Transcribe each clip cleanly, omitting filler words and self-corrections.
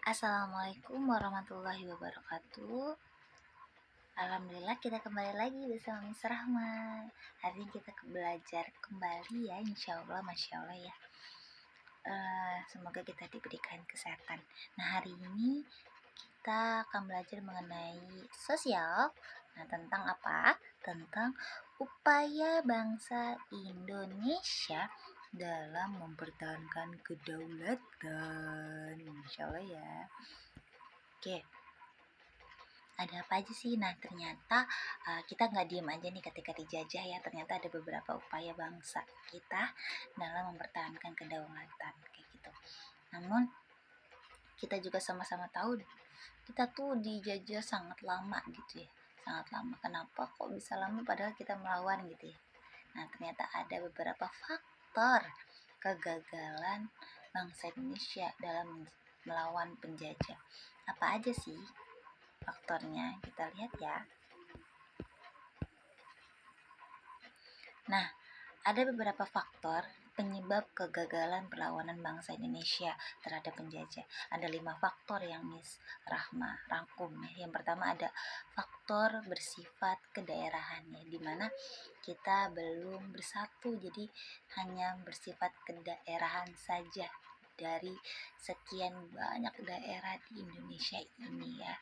Assalamualaikum warahmatullahi wabarakatuh. Alhamdulillah kita kembali lagi bersama Miss Rahma. Hari ini kita belajar kembali ya, insya Allah, Masya Allah ya. Semoga kita diberikan kesehatan. Nah, hari ini kita akan belajar mengenai sosial. Nah, tentang apa? Tentang upaya bangsa Indonesia dalam mempertahankan kedaulatan. Insya Allah ya. Oke, ada apa aja sih? Nah, ternyata kita nggak diem aja nih ketika dijajah ya. Ternyata ada beberapa upaya bangsa kita dalam mempertahankan kedaulatan kayak gitu. Namun kita juga sama-sama tahu kita tuh dijajah sangat lama gitu ya. Sangat lama. Kenapa kok bisa lama padahal kita melawan gitu ya. Nah, ternyata ada beberapa faktor kegagalan bangsa Indonesia dalam melawan penjajah. Apa aja sih faktornya? Kita lihat ya. Nah, ada beberapa faktor penyebab kegagalan perlawanan bangsa Indonesia terhadap penjajah. Ada 5 faktor yang Miss Rahma rangkum ya. Yang pertama ada faktor bersifat kedaerahan ya, dimana kita belum bersatu, jadi hanya bersifat kedaerahan saja dari sekian banyak daerah di Indonesia ini ya.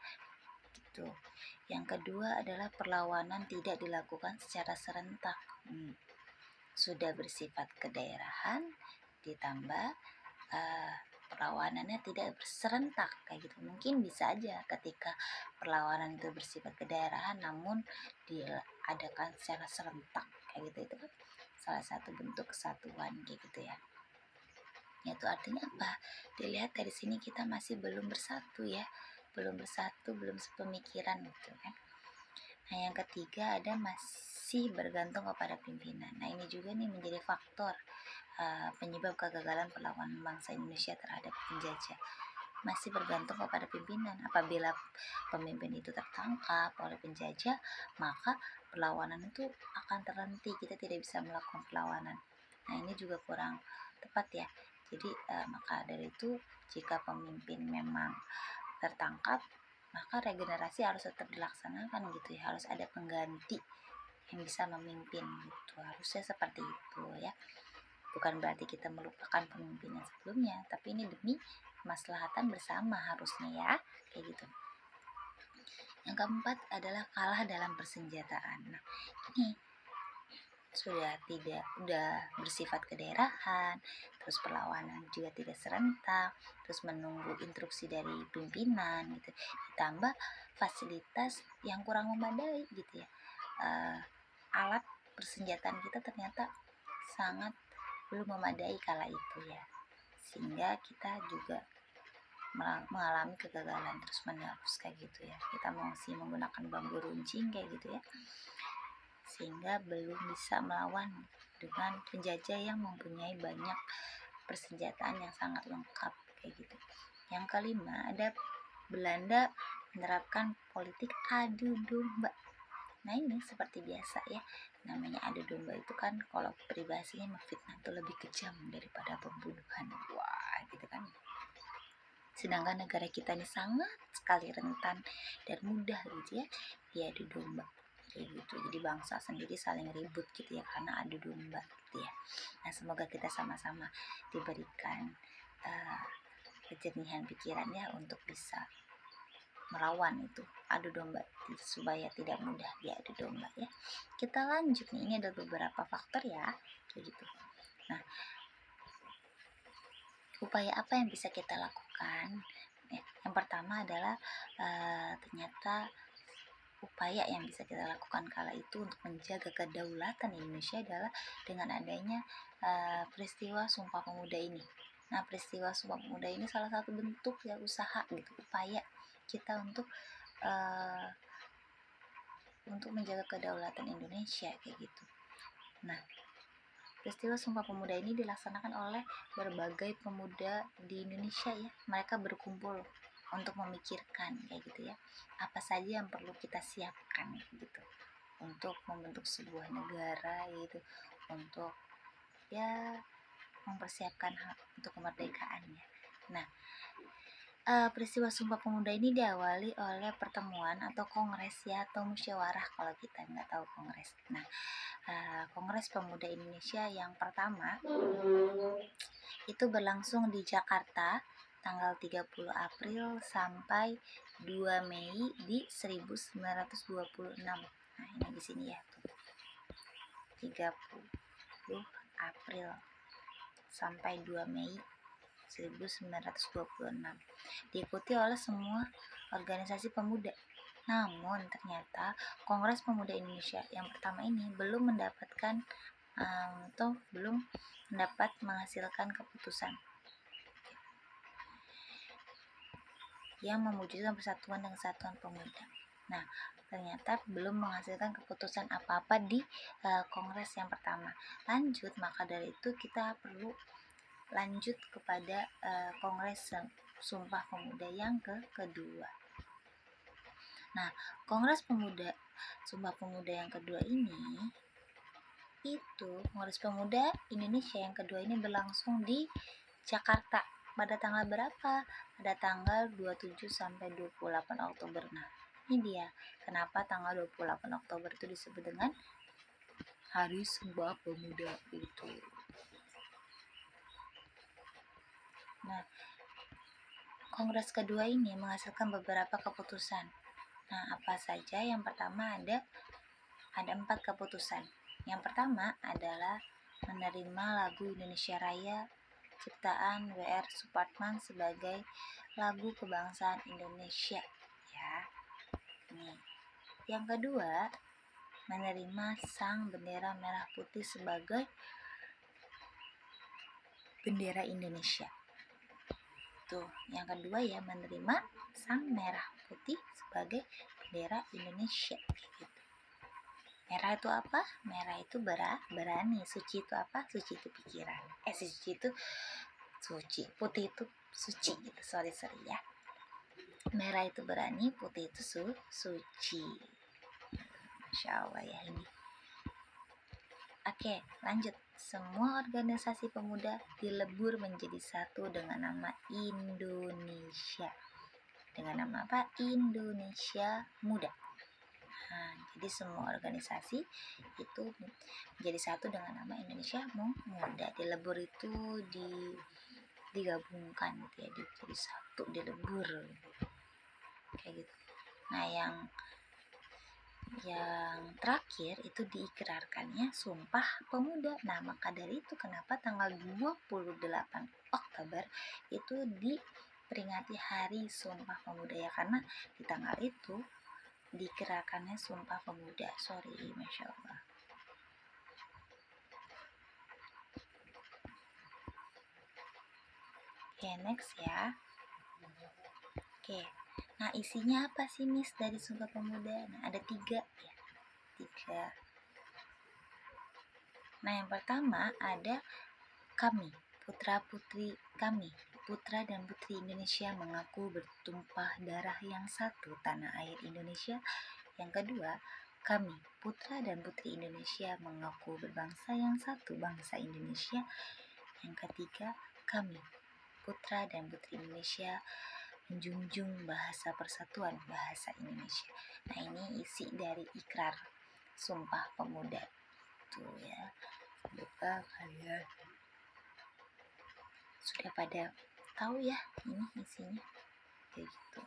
Gitu. Yang kedua adalah perlawanan tidak dilakukan secara serentak. Sudah bersifat kedaerahan ditambah perlawanannya tidak serentak kayak gitu. Mungkin bisa aja ketika perlawanan itu bersifat kedaerahan namun diadakan secara serentak kayak gitu, itu kan salah satu bentuk kesatuan kayak gitu ya. Itu artinya apa? Dilihat dari sini kita masih belum bersatu ya, belum bersatu, belum sepemikiran gitu kan. Nah, yang ketiga ada masih bergantung kepada pimpinan. Nah, ini juga nih menjadi faktor penyebab kegagalan perlawanan bangsa Indonesia terhadap penjajah. Masih bergantung kepada pimpinan. Apabila pemimpin itu tertangkap oleh penjajah, maka perlawanan itu akan terhenti. Kita tidak bisa melakukan perlawanan. Nah, ini juga kurang tepat ya. Jadi maka dari itu jika pemimpin memang tertangkap, maka regenerasi harus tetap dilaksanakan gitu ya. Harus ada pengganti yang bisa memimpin gitu. Harusnya seperti itu ya. Bukan berarti kita melupakan pemimpin yang sebelumnya, tapi ini demi kemaslahatan bersama harusnya ya, kayak gitu. Yang keempat adalah kalah dalam persenjataan. Nah, ini sudah bersifat kedaerahan, terus perlawanan juga tidak serentak, terus menunggu instruksi dari pimpinan gitu, ditambah fasilitas yang kurang memadai gitu ya. Alat persenjataan kita ternyata sangat belum memadai kala itu ya, sehingga kita juga mengalami kegagalan terus menerus kayak gitu ya. Kita masih menggunakan bambu runcing kayak gitu ya, sehingga belum bisa melawan dengan penjajah yang mempunyai banyak persenjataan yang sangat lengkap kayak gitu. Yang kelima ada Belanda menerapkan politik adu domba. Nah, ini seperti biasa ya, namanya adu domba itu kan kalau peribahasanya memfitnah itu lebih kejam daripada pembunuhan. Wah, gitu kan. Sedangkan negara kita ini sangat sekali rentan dan mudah gitu ya diadu domba kayak gitu. Jadi bangsa sendiri saling ribut gitu ya karena adu domba gitu ya. Nah, semoga kita sama-sama diberikan kejernihan pikirannya untuk bisa melawan itu adu domba supaya tidak mudah diadu domba ya. Kita lanjut nih, ini ada beberapa faktor ya kayak gitu. Nah, upaya apa yang bisa kita lakukan ya? Yang pertama adalah ternyata upaya yang bisa kita lakukan kala itu untuk menjaga kedaulatan Indonesia adalah dengan adanya peristiwa Sumpah Pemuda ini. Nah, peristiwa Sumpah Pemuda ini salah satu bentuk ya usaha gitu, upaya kita untuk menjaga kedaulatan Indonesia kayak gitu. Nah, peristiwa Sumpah Pemuda ini dilaksanakan oleh berbagai pemuda di Indonesia ya. Mereka berkumpul untuk memikirkan kayak gitu ya, apa saja yang perlu kita siapkan gitu untuk membentuk sebuah negara gitu, untuk ya mempersiapkan hak untuk kemerdekaannya. Nah, Peristiwa Sumpah Pemuda ini diawali oleh pertemuan atau kongres ya, atau musyawarah kalau kita nggak tahu kongres. Nah, Kongres Pemuda Indonesia yang pertama itu berlangsung di Jakarta tanggal 30 April sampai 2 Mei di 1926. Nah, ini di sini ya. 30 April sampai 2 Mei 1926. Diikuti oleh semua organisasi pemuda. Namun ternyata Kongres Pemuda Indonesia yang pertama ini belum mendapatkan atau belum mendapat menghasilkan keputusan yang mewujudkan persatuan dan kesatuan pemuda. Nah, ternyata belum menghasilkan keputusan apa-apa di kongres yang pertama. Lanjut, maka dari itu kita perlu lanjut kepada kongres Sumpah Pemuda yang kedua. Nah, Kongres Pemuda Sumpah Pemuda yang kedua ini Kongres Pemuda Indonesia yang kedua ini berlangsung di Jakarta pada tanggal berapa? Pada tanggal 27 sampai 28 Oktober. Nah, ini dia kenapa tanggal 28 Oktober itu disebut dengan Hari Sumpah Pemuda itu. Nah, Kongres kedua ini menghasilkan beberapa keputusan. Nah, apa saja? Yang pertama ada 4 keputusan. Yang pertama adalah menerima lagu Indonesia Raya ciptaan W.R. Supratman sebagai lagu kebangsaan Indonesia ya. Nih. Yang kedua, menerima sang bendera merah putih sebagai bendera Indonesia. Tuh, yang kedua ya, menerima sang merah putih sebagai bendera Indonesia gitu. Merah itu apa? Merah itu berani. Suci itu apa? Suci itu pikiran. Suci itu suci. Putih itu suci gitu. Sorry ya. Merah itu berani, putih itu suci. Masya Allah ya ini. Oke, lanjut. Semua organisasi pemuda dilebur menjadi satu dengan nama Indonesia. Dengan nama apa? Indonesia Muda. Nah, jadi semua organisasi itu menjadi satu dengan nama Indonesia Muda. Dilebur itu digabungkan gitu ya, jadi satu, dilebur kayak gitu. Nah, yang terakhir itu diikrarkannya Sumpah Pemuda. Nah, maka dari itu kenapa tanggal 28 Oktober itu diperingati Hari Sumpah Pemuda ya, karena di tanggal itu diikrarkannya Sumpah Pemuda. Masya Allah. Oke, next ya. Oke, nah isinya apa sih Miss dari Sumpah Pemuda? Nah, ada 3 ya. 3. Nah, yang pertama ada kami, putra-putri kami, putra dan putri Indonesia mengaku bertumpah darah yang satu, tanah air Indonesia. Yang kedua, kami, putra dan putri Indonesia mengaku berbangsa yang satu, bangsa Indonesia. Yang ketiga, kami, putra dan putri Indonesia menjunjung bahasa persatuan, bahasa Indonesia. Nah, ini isi dari ikrar Sumpah Pemuda tuh ya. Semoga kalian sudah pada tahu ya ini isinya kayak gitu.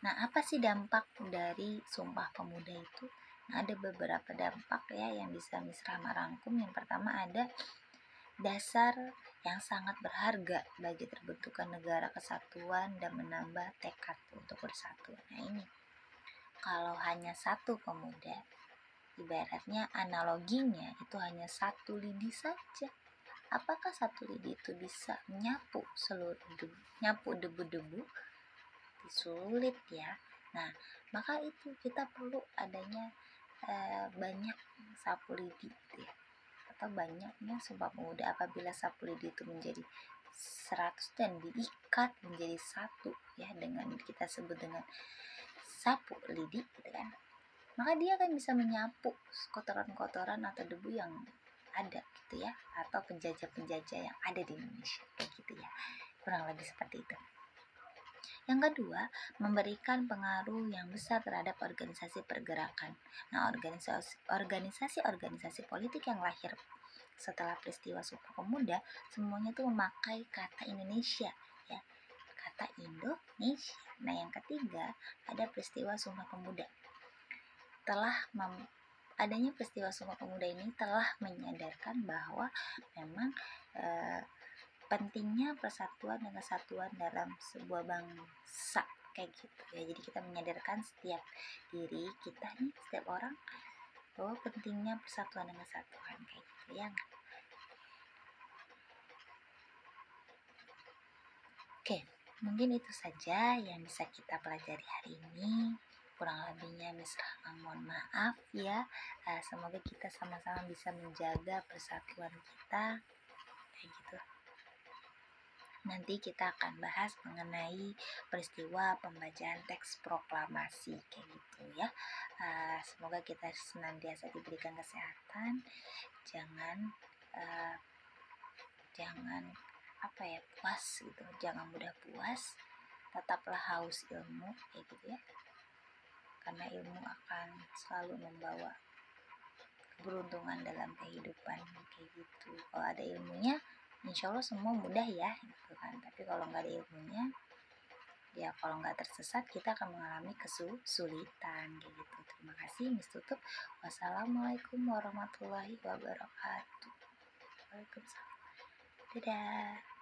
Nah, apa sih dampak dari Sumpah Pemuda itu? Nah, ada beberapa dampak ya yang bisa Miss Rama rangkum. Yang pertama ada dasar yang sangat berharga bagi terbentukan negara kesatuan dan menambah tekad untuk bersatu. Nah, ini kalau hanya satu pemuda, ibaratnya analoginya itu hanya satu lidi saja. Apakah satu lidi itu bisa menyapu seluruh debu-debu? Sulit ya. Nah, maka itu kita perlu adanya banyak sapu lidi ya, atau banyaknya Sumpah Pemuda. Apabila sapu lidi itu menjadi 100 dan diikat menjadi satu ya, dengan kita sebut dengan sapu lidi gitu kan, maka dia akan bisa menyapu kotoran-kotoran atau debu yang ada gitu ya, atau penjajah-penjajah yang ada di Indonesia kayak gitu ya. kurang lebih seperti itu. Yang kedua, memberikan pengaruh yang besar terhadap organisasi pergerakan. Nah, organisasi politik yang lahir setelah peristiwa Sumpah Pemuda semuanya tuh memakai kata Indonesia, ya, kata Indonesia. Nah, yang ketiga, ada peristiwa Sumpah Pemuda. Adanya peristiwa Sumpah Pemuda ini telah menyadarkan bahwa memang pentingnya persatuan dan kesatuan dalam sebuah bangsa kayak gitu ya. Jadi kita menyadarkan setiap diri kita nih, setiap orang, bahwa pentingnya persatuan dan kesatuan kayak gitu ya. Oke, mungkin itu saja yang bisa kita pelajari hari ini. Kurang lebihnya mohon maaf ya. Semoga kita sama-sama bisa menjaga persatuan kita kayak gitu. Nanti kita akan bahas mengenai peristiwa pembacaan teks proklamasi kayak gitu ya. Semoga kita senantiasa diberikan kesehatan. Jangan puas gitu, jangan mudah puas, tetaplah haus ilmu kayak gitu ya, karena ilmu akan selalu membawa keberuntungan dalam kehidupan kayak gitu. Kalau ada ilmunya, insya Allah semua mudah ya gitu kan. Tapi kalau nggak ada ilmunya, ya kalau nggak tersesat, kita akan mengalami kesulitan kayak gitu. Terima kasih, Miss tutup. Wassalamualaikum warahmatullahi wabarakatuh. Waalaikumsalam. Dadah.